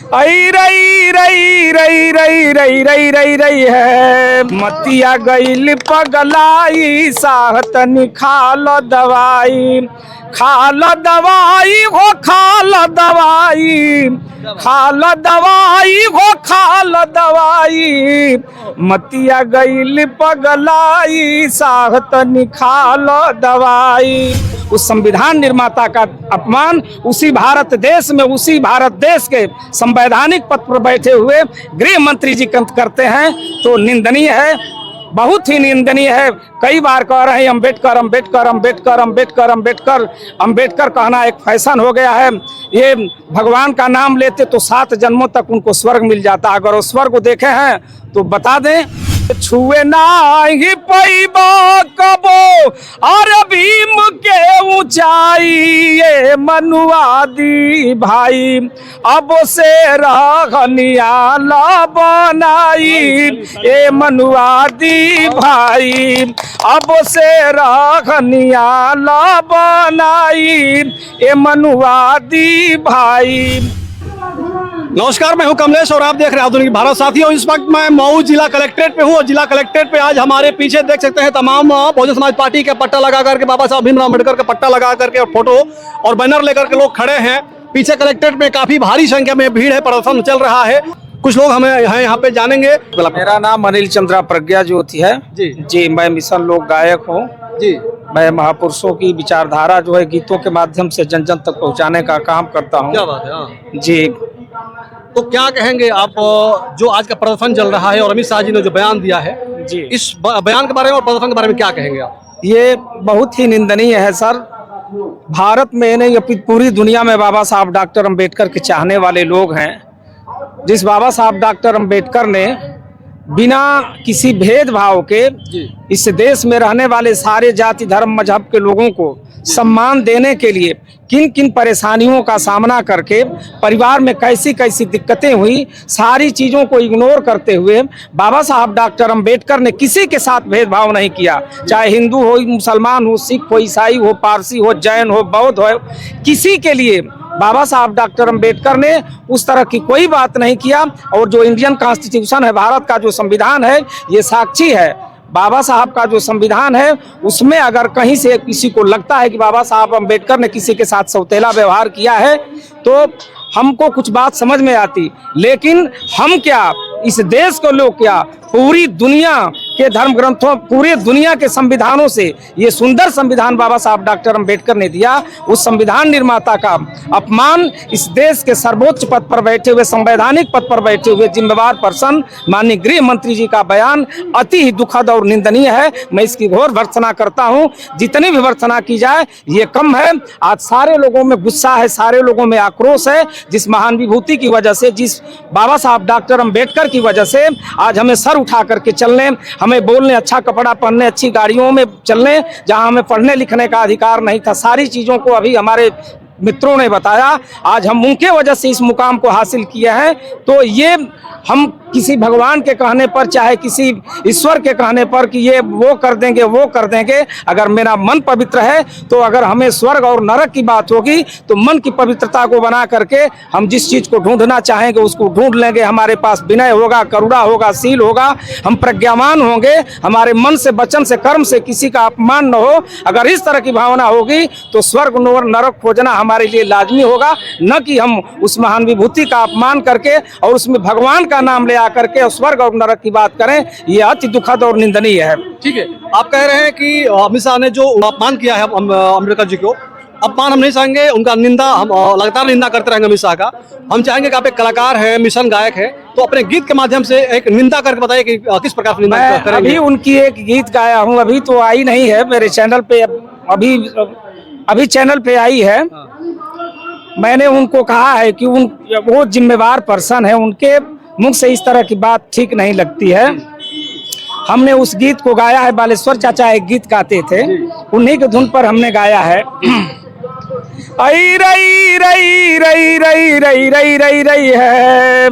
आई रई रई रई रई रई रई रई रई है मतिया गईल पगलाई साहतनी खाल दवाई हो खाल दवाई हो खाल दवाई मतिया गईल पगलाई साहतनी खाल दवाई। उस संविधान निर्माता का अपमान उसी भारत देश के संवैधानिक पद पर बैठे हुए गृह मंत्री जी करते हैं तो निंदनीय है, बहुत ही निंदनीय है। कई बार कह रहे हैं अम्बेडकर अम्बेडकर अम्बेडकर अम्बेडकर अम्बेडकर अम्बेडकर कहना एक फैशन हो गया है। ये भगवान का नाम लेते तो 7 जन्मों तक उनको स्वर्ग मिल जाता। अगर वो स्वर्ग देखे हैं तो बता दें, छुए नाही पैबा कबो और भीम के ऊंचाई ये मनुवादी भाई अब से रहनिया ला बनाई ये मनुवादी भाई अब से रहनिया ला बनाई ये मनुवादी भाई। नमस्कार, मैं हूं कमलेश और आप देख रहे हैं आधुनिक भारत। साथियों, इस वक्त मैं मऊ जिला कलेक्ट्रेट पे हूं और जिला कलेक्ट्रेट पे आज हमारे पीछे देख सकते हैं तमाम बहुजन समाज पार्टी के पट्टा लगा करके, बाबा साहब भीमराव अम्बेडकर का पट्टा लगा करके और फोटो और बैनर लेकर के लोग खड़े हैं। पीछे कलेक्ट्रेट में काफी भारी संख्या में भीड़ है, प्रदर्शन चल रहा है। कुछ लोग हमें यहाँ पे जानेंगे। मेरा नाम अनिल चंद्रा प्रज्ञा ज्योति है जी। मैं मिशन लोक गायक हूँ जी। मैं महापुरुषों की विचारधारा जो है गीतों के माध्यम से जन जन तक पहुँचाने का काम करता हूँ। क्या बात है। हाँ जी। तो क्या कहेंगे आप, जो आज का प्रदर्शन चल रहा है और अमित शाह जी ने जो बयान दिया है जी, इस बयान के बारे में और प्रदर्शन के बारे में क्या कहेंगे आप? ये बहुत ही निंदनीय है सर। भारत में नहीं पूरी दुनिया में बाबा साहब डॉक्टर अम्बेडकर के चाहने वाले लोग हैं। जिस बाबा साहब डॉक्टर अम्बेडकर ने बिना किसी भेदभाव के इस देश में रहने वाले सारे जाति धर्म मजहब के लोगों को सम्मान देने के लिए किन किन परेशानियों का सामना करके परिवार में कैसी कैसी दिक्कतें हुई, सारी चीज़ों को इग्नोर करते हुए बाबा साहब डॉक्टर अम्बेडकर ने किसी के साथ भेदभाव नहीं किया। चाहे हिंदू हो, मुसलमान हो, सिख हो, ईसाई हो, पारसी हो, जैन हो, बौद्ध हो, किसी के लिए बाबा साहब डॉक्टर अम्बेडकर ने उस तरह की कोई बात नहीं किया। और जो इंडियन कॉन्स्टिट्यूशन है, भारत का जो संविधान है, ये साक्षी है। बाबा साहब का जो संविधान है उसमें अगर कहीं से किसी को लगता है कि बाबा साहब अम्बेडकर ने किसी के साथ सौतेला व्यवहार किया है तो हमको कुछ बात समझ में आती, लेकिन हम क्या, इस देश को लोग क्या, पूरी दुनिया के धर्म ग्रंथों, पूरी दुनिया के संविधानों से ये सुंदर संविधान बाबा साहब डॉक्टर अम्बेडकर ने दिया। उस संविधान निर्माता का अपमान इस देश के सर्वोच्च पद पर बैठे हुए, संवैधानिक पद पर बैठे हुए जिम्मेवार पर्सन माननीय गृह मंत्री जी का बयान अति ही दुखद और निंदनीय है। मैं इसकी घोर भर्त्सना करता हूँ। जितनी भी भर्त्सना की जाए ये कम है। आज सारे लोगों में गुस्सा है, सारे लोगों में आक्रोश है। जिस महान विभूति की वजह से, जिस बाबा साहब डॉक्टर अम्बेडकर की वजह से आज हमें सर उठा करके चलने, हमें बोलने, अच्छा कपड़ा पहनने, अच्छी गाड़ियों में चलने, जहां हमें पढ़ने लिखने का अधिकार नहीं था, सारी चीज़ों को अभी हमारे मित्रों ने बताया। आज हम उनके वजह से इस मुकाम को हासिल किए हैं। तो ये हम किसी भगवान के कहने पर, चाहे किसी ईश्वर के कहने पर कि ये वो कर देंगे वो कर देंगे, अगर मेरा मन पवित्र है तो अगर हमें स्वर्ग और नरक की बात होगी तो मन की पवित्रता को बना करके हम जिस चीज़ को ढूंढना चाहेंगे उसको ढूंढ लेंगे। हमारे पास विनय होगा, करुणा होगा, शील होगा, हम प्रज्ञावान होंगे, हमारे मन से, वचन से, कर्म से किसी का अपमान न हो। अगर इस तरह की भावना होगी तो स्वर्ग नरक खोजना हमारे लिए लाजमी होगा, न कि हम उस महान विभूति का अपमान करके और उसमें भगवान का नाम ले आकर के स्वर्ग और नरक की बात करें। ये अति दुखद और निंदनीय है। ठीक है, आप कह रहे हैं कि अमित शाह ने जो अपमान किया है अम्बेडकर जी को, अपमान हम नहीं चाहेंगे, उनका निंदा हम लगातार निंदा करते रहेंगे अमित शाह का। हम चाहेंगे कि आप एक कलाकार हैं, मिशन गायक है, तो अपने गीत के माध्यम से एक निंदा करके बताइए कि किस प्रकार से निंदा करेंगे। अभी उनकी एक गीत गाया हूँ, अभी तो आई नहीं है मेरे चैनल पे, अभी चैनल पे आई है। मैंने उनको कहा है कि वो जिम्मेवार पर्सन है, उनके मुख से इस तरह की बात ठीक नहीं लगती है। हमने उस गीत को गाया है, बालेश्वर चाचा एक गीत गाते थे, उन्हीं के धुन पर हमने गाया है। आई रई रई रई रई रई रई रई रई है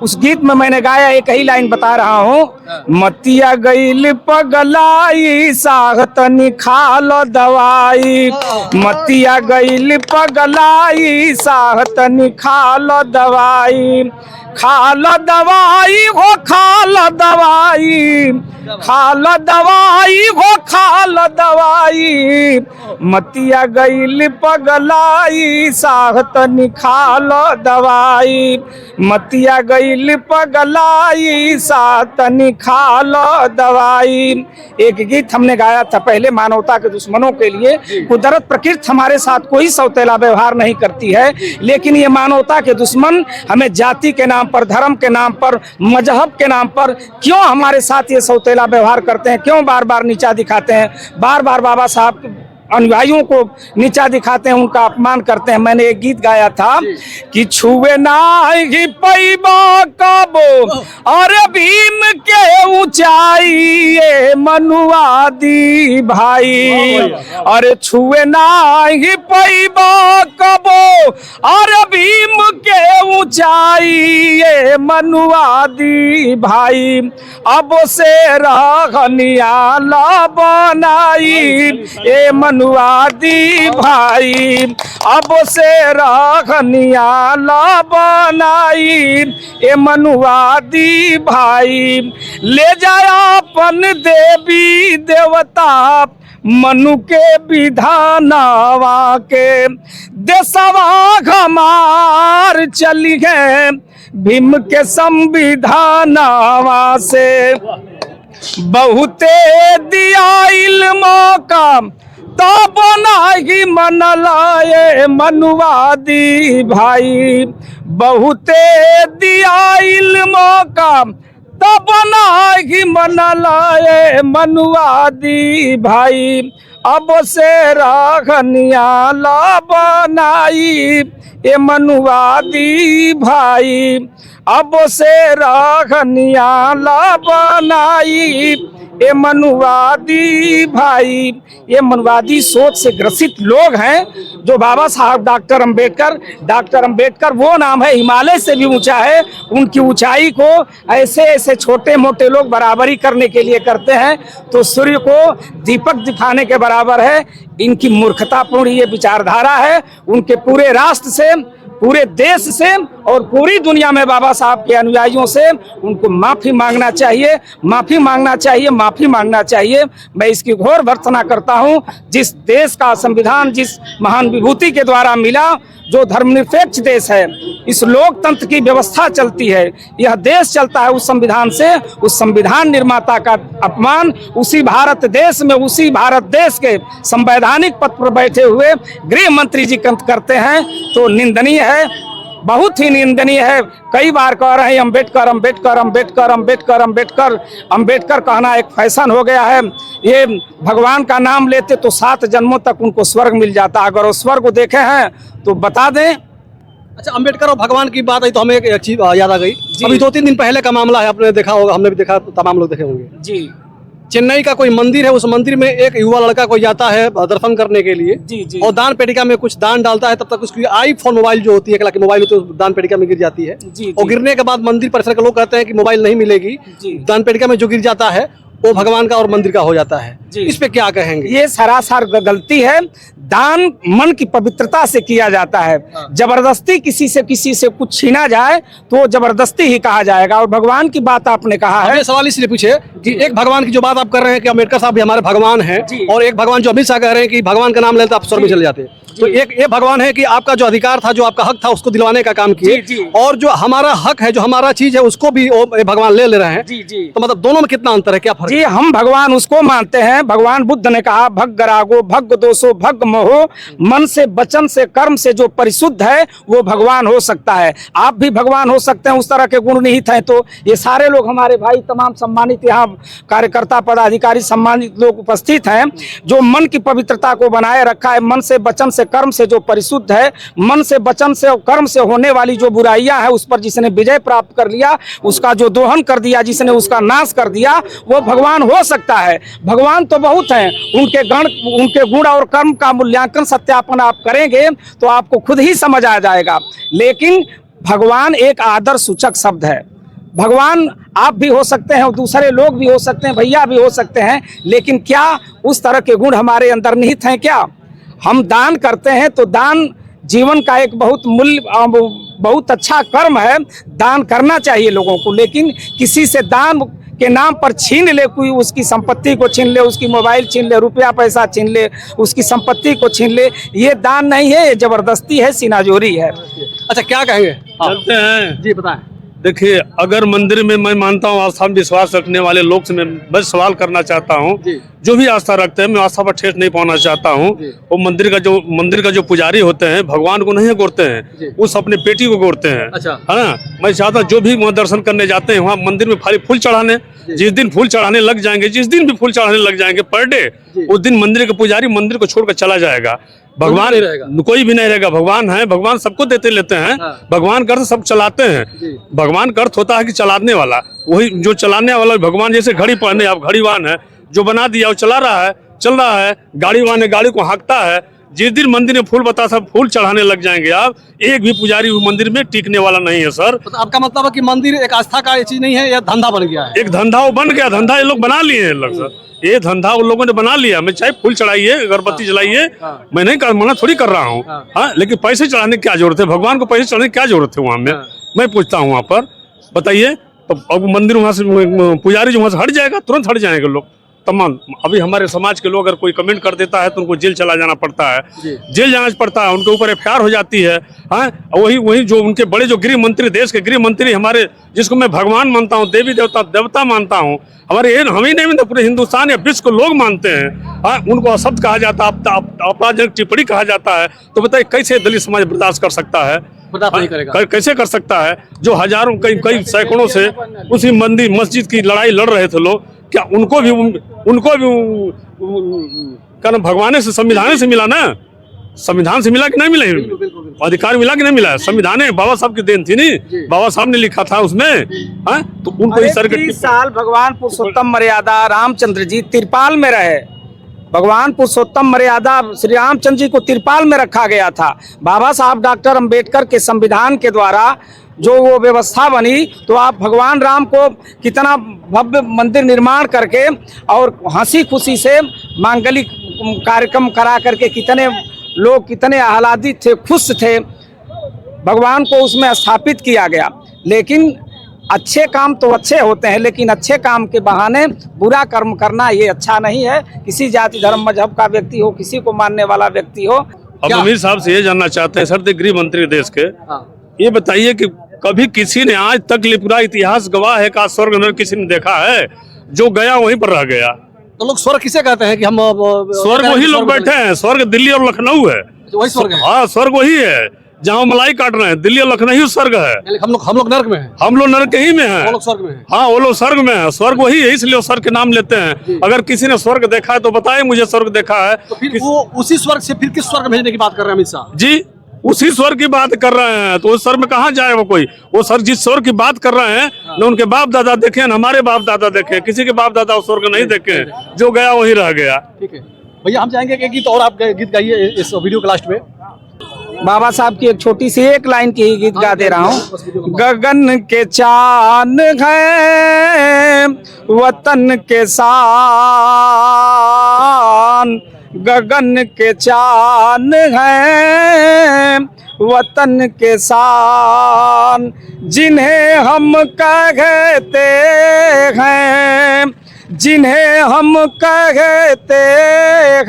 उस गीत में मैंने गाया एक ही लाइन बता रहा हूँ, मतिया गईल पगलाई साहतनी खाल दवाई, मतिया गईल पगलाई साहतनी खाल दवाई, खाल दवाई हो खाल दवाई, खाल दवाई हो खाल दवाई, मतिया गईल पगलाई साहतनी खाल दवाई, मतिया गईल पगलाई साहतनी खाल दवाई। एक गीत हमने गाया था पहले मानवता के दुश्मनों के लिए। कुदरत प्रकृति हमारे साथ कोई सौतेला व्यवहार नहीं करती है, लेकिन ये मानवता के दुश्मन हमें जाति के नाम पर, धर्म के नाम पर, मजहब के नाम पर क्यों हमारे साथ ये सौतेला व्यवहार करते हैं, क्यों बार बार नीचा दिखाते हैं, बार बार बाबा साहब अनुयायियों को नीचा दिखाते हैं, उनका अपमान करते हैं। मैंने एक गीत गाया था कि छुए नाही पैबा कबो और भीम के ऊंचाई ये मनुवादी भाई, अरे छुए नाही पैबा कबो और भीम के ऊंचाई ये मनुवादी भाई, अब से रहनिया ला बनाई ये मनुवादी भाई, अब से रहनिया ला बनाई ये मनुवादी भाई, ले जाया अपन देवी देवता मनु के विधानवा के, देशवा हमार चली है भीम के संविधानवा से, बहुते दियाइल मौका तब नाही मनलाए मनुवादी भाई, बहुते दियाइल मौका तब नाही मनलाए मनुवादी भाई, अब से रहनिया ला बनाई ये मनुवादी भाई, अब से रहनिया ला बनाई ये मनुवादी भाई। ये मनुवादी सोच से ग्रसित लोग हैं जो बाबा साहब डॉक्टर अंबेडकर वो नाम है, हिमालय से भी ऊंचा है। उनकी ऊंचाई को ऐसे ऐसे छोटे मोटे लोग बराबरी करने के लिए करते हैं तो सूर्य को दीपक दिखाने के बराबर है। इनकी मूर्खतापूर्ण ये विचारधारा है। उनके पूरे राष्ट्र से, पूरे देश से और पूरी दुनिया में बाबा साहब के अनुयायियों से उनको माफ़ी मांगना चाहिए, माफ़ी मांगना चाहिए, माफ़ी मांगना चाहिए। मैं इसकी घोर भर्त्सना करता हूं। जिस देश का संविधान जिस महान विभूति के द्वारा मिला, जो धर्मनिरपेक्ष देश है, इस लोकतंत्र की व्यवस्था चलती है, यह देश चलता है उस संविधान से, उस संविधान निर्माता का अपमान उसी भारत देश में, उसी भारत देश के संवैधानिक पद पर बैठे हुए गृह मंत्री जी करते हैं तो निंदनीय है, बहुत ही निंदनीय है। कई बार कह रहे हैं अंबेडकर अंबेडकर अंबेडकर अंबेडकर अंबेडकर अंबेडकर कहना एक फैशन हो गया है। ये भगवान का नाम लेते तो 7 जन्मों तक उनको स्वर्ग मिल जाता। अगर वो स्वर्ग को देखे हैं तो बता दें। अच्छा, अंबेडकर और भगवान की बात आई तो हमें एक चीज याद आ गई। अभी 2-3 दिन पहले का मामला है, आपने देखा होगा, हमने भी देखा, तमाम लोग देखे होंगे जी। चेन्नई का कोई मंदिर है, उस मंदिर में एक युवा लड़का कोई जाता है दर्शन करने के लिए जी। और दान पेटिका में कुछ दान डालता है, तब तक उसकी आईफोन मोबाइल जो होती है, 1 लाख की मोबाइल तो दान पेटिका में गिर जाती है जी। और गिरने के बाद मंदिर परिसर के लोग कहते हैं कि मोबाइल नहीं मिलेगी, दान पेटिका में जो गिर जाता है वो भगवान का और मंदिर का हो जाता है। इस पे क्या कहेंगे? ये सरासर गलती है। दान मन की पवित्रता से किया जाता है। जबरदस्ती किसी से कुछ छीना जाए तो जबरदस्ती ही कहा जाएगा। और भगवान की बात आपने कहा है, सवाल इसलिए पूछे कि एक भगवान की जो बात आप कर रहे हैं कि अम्बेडकर साहब भी हमारे भगवान हैं, और एक भगवान जो अमित शाह कह रहे हैं कि भगवान का नाम लेते आप स्वर्ग में चले जाते हैं। तो एक ये भगवान है कि आपका जो अधिकार था, जो आपका हक था, उसको दिलवाने का काम किए, और जो हमारा हक है, जो हमारा चीज है, उसको भी भगवान ले रहे हैं। तो मतलब दोनों में कितना अंतर है, क्या फर्क? जी, हम भगवान उसको मानते हैं। भगवान बुद्ध ने कहा भग गरागो भग दोषो भग मोहो, मन से, वचन से, कर्म से जो परिशुद्ध है वो भगवान हो सकता है। आप भी भगवान हो सकते हैं, उस तरह के गुण निहित हैं। तो ये सारे लोग हमारे भाई, तमाम सम्मानित यहाँ कार्यकर्ता पदाधिकारी सम्मानित लोग उपस्थित हैं, जो मन की पवित्रता को बनाए रखा है। मन से, वचन से, कर्म से जो परिशुद्ध है, मन से, वचन से और कर्म से होने वाली जो बुराइयां हैं, उस पर जिसने विजय प्राप्त कर लिया, उसका जो दोहन कर दिया, जिसने उसका नाश कर दिया, वो भगवान हो सकता है। भगवान तो बहुत हैं, उनके गुण और कर्म का मूल्यांकन, सत्यापन आप करेंगे तो आपको खुद ही समझ आ जाएगा। लेकिन भगवान एक आदर सूचक शब्द है। भगवान आप भी हो सकते हैं और दूसरे लोग भी हो सकते हैं, भैया भी हो सकते हैं, लेकिन क्या उस तरह के गुण हमारे अंदर निहित हैं? क्या हम दान करते हैं तो दान जीवन का एक बहुत अच्छा कर्म है, दान करना चाहिए लोगों को। लेकिन किसी से दान के नाम पर छीन ले, कोई उसकी संपत्ति को छीन ले, उसकी मोबाइल छीन ले, रुपया पैसा छीन ले, उसकी संपत्ति को छीन ले, ये दान नहीं है, ये जबरदस्ती है, सीनाजोरी है। अच्छा, क्या कहेंगे? चलते हैं। जी बताएं। देखिए, अगर मंदिर में मैं मानता हूँ आस्था में विश्वास रखने वाले लोग से मैं बस सवाल करना चाहता हूँ, जो भी आस्था रखते हैं, मैं आस्था पर ठेस नहीं पाना चाहता हूँ। वो मंदिर का जो पुजारी होते हैं, भगवान को नहीं गोरते हैं, उस अपने पेटी को गोरते हैं। अच्छा। है ना? मैं चाहता हूँ जो भी वहाँ दर्शन करने जाते हैं, वहाँ मंदिर में खाली फूल चढ़ाने, जिस दिन फूल चढ़ाने लग जाएंगे, जिस दिन भी फूल चढ़ाने लग जाएंगे पर डे, उस दिन मंदिर का पुजारी मंदिर को छोड़कर चला जाएगा। भगवान कोई भी नहीं रहेगा। भगवान है, भगवान सबको देते लेते हैं। भगवान का अर्थ सब चलाते हैं। भगवान का अर्थ होता है कि चलाने वाला, वही जो चलाने वाला भगवान। जैसे घड़ी पहने, आप घड़ीवान है, जो बना दिया वो चला रहा है, चल रहा है। गाड़ीवान है, गाड़ी को हाँकता है। जिस दिन मंदिर में फूल बतासा फूल चढ़ाने लग जाएंगे आप, एक भी पुजारी मंदिर में टिकने वाला नहीं है सर। तो आपका मतलब है कि मंदिर एक आस्था का ये चीज नहीं है, यह धंधा बन गया है। एक धंधा वो बन गया, धंधा ये लोग बना लिए हैं लोग सर। ये धंधा उन लोगों ने बना लिया। मैं चाहे फूल चढ़ाइए, अगरबत्ती जलाइए, मैं नहीं मना थोड़ी कर रहा हूँ। हाँ, लेकिन पैसे चढ़ाने की क्या जरूरत है? भगवान को पैसे चढ़ाने की क्या जरूरत है? वहाँ में मैं पूछता हूँ, वहाँ पर बताइए। तो अब मंदिर वहाँ से पुजारी जो वहाँ से हट जाएगा, तुरंत हट जाएंगे लोग तमाम। अभी हमारे समाज के लोग अगर कोई कमेंट कर देता है तो उनको जेल चला जाना पड़ता है, जेल जाना पड़ता है, उनके ऊपर एफआईआर हो जाती है। हाँ, वही जो उनके बड़े जो गृह मंत्री, देश के गृह मंत्री हमारे, जिसको मैं भगवान मानता हूँ, देवी देवता मानता हूँ, हमारे हम ही नहीं, पूरे हिंदुस्तान या विश्व को लोग मानते हैं। हाँ, उनको अशब्द कहा जाता है, आपत्तिजनक टिप्पणी कहा जाता है। तो बताइए कैसे दलित समाज बर्दाश्त कर सकता है? नहीं करेगा। कैसे कर सकता है? जो हजारों कई सैकड़ों से उसी मंदिर मस्जिद की लड़ाई लड़ रहे थे लोग, क्या उनको भी क्या भगवान से, संविधान से मिला ना? संविधान से मिला कि नहीं मिला? अधिकार मिला कि नहीं मिला? संविधान बाबा साहब की देन थी नहीं, बाबा साहब ने लिखा था उसमें। हाँ, तो उनको इस तरह के 30 साल भगवान पुरुषोत्तम मर्यादा रामचंद्र जी तिरपाल में रहे। भगवान पुरुषोत्तम मर्यादा श्री रामचंद्र जी को तिरपाल में रखा गया था। बाबा साहब डॉक्टर अंबेडकर के संविधान के द्वारा जो वो व्यवस्था बनी, तो आप भगवान राम को कितना भव्य मंदिर निर्माण करके और हंसी खुशी से मांगलिक कार्यक्रम करा करके कितने लोग कितने आह्लादित थे, खुश थे। भगवान को उसमें स्थापित किया गया। लेकिन अच्छे काम तो अच्छे होते हैं, लेकिन अच्छे काम के बहाने बुरा कर्म करना ये अच्छा नहीं है। किसी जाति धर्म मजहब का व्यक्ति हो, किसी को मानने वाला व्यक्ति हो। अब अमीर साहब से ये जानना चाहते हैं सर, गृह मंत्री देश के, ये बताइए कि कभी किसी ने आज तक पूरा इतिहास गवाह है का स्वर्ग नरक किसी ने देखा है? जो गया वहीं पर रह गया। तो लोग स्वर्ग किसे कहते हैं कि हम स्वर्ग वही लोग बैठे हैं। स्वर्ग दिल्ली और लखनऊ है। वही स्वर्ग है। हाँ, स्वर्ग वही है जहाँ मलाई काट रहे हैं। दिल्ली और लखनऊ स्वर्ग है। हम लोग नरक में हैं। हम लोग नरक ही में हैं। वो लोग स्वर्ग में हैं। हाँ, वो लोग स्वर्ग में है। स्वर्ग वही है, इसलिए स्वर्ग के नाम लेते हैं। अगर किसी ने स्वर्ग देखा है तो बताए मुझे स्वर्ग देखा है। तो फिर वो उसी स्वर्ग से फिर किस स्वर्ग भेजने की बात कर रहे हैं अमित शाह जी? उसी स्वर्ग की बात कर रहे हैं। तो उस स्वर्ग में कहाँ जाए वो कोई? वो स्वर्ग जिस स्वर्ग की बात कर रहे हैं, न उनके बाप दादा देखे, न हमारे बाप दादा देखे। किसी के बाप दादा उस स्वर्ग नहीं देखे। जो गया वही रह गया। ठीक है भैया, हम चाहेंगे कि गीत और आप गीत गाइए इस वीडियो के लास्ट में। बाबा साहब की एक छोटी सी एक लाइन की ही गीत गा दे रहा हूँ। गगन के चांद है वतन के शान, गगन के चांद है वतन के शान, जिन्हें हम कहते हैं, जिन्हें हम कहते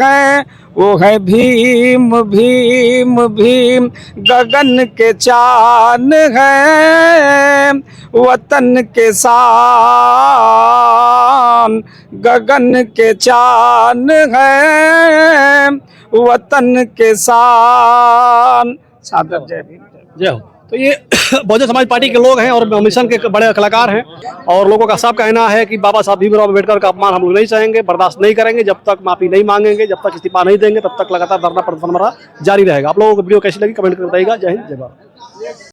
हैं, वो है भीम भीम भीम। गगन के चांद है वतन के शान, गगन के चांद है वतन के शान। सादर जय भीम, जय हो। तो ये बहुजन समाज पार्टी के लोग हैं और मिशन के बड़े कलाकार हैं। और लोगों का साफ कहना है कि बाबा साहब भीमराव अम्बेडकर का अपमान हम लोग नहीं सहेंगे, बर्दाश्त नहीं करेंगे। जब तक माफी नहीं मांगेंगे, जब तक इस्तीफा नहीं देंगे, तब तक लगातार धरना प्रदर्शन हमारा जारी रहेगा। आप लोगों को वीडियो कैसी लगी कमेंट कर बताइएगा। जय हिंद, जय भारत।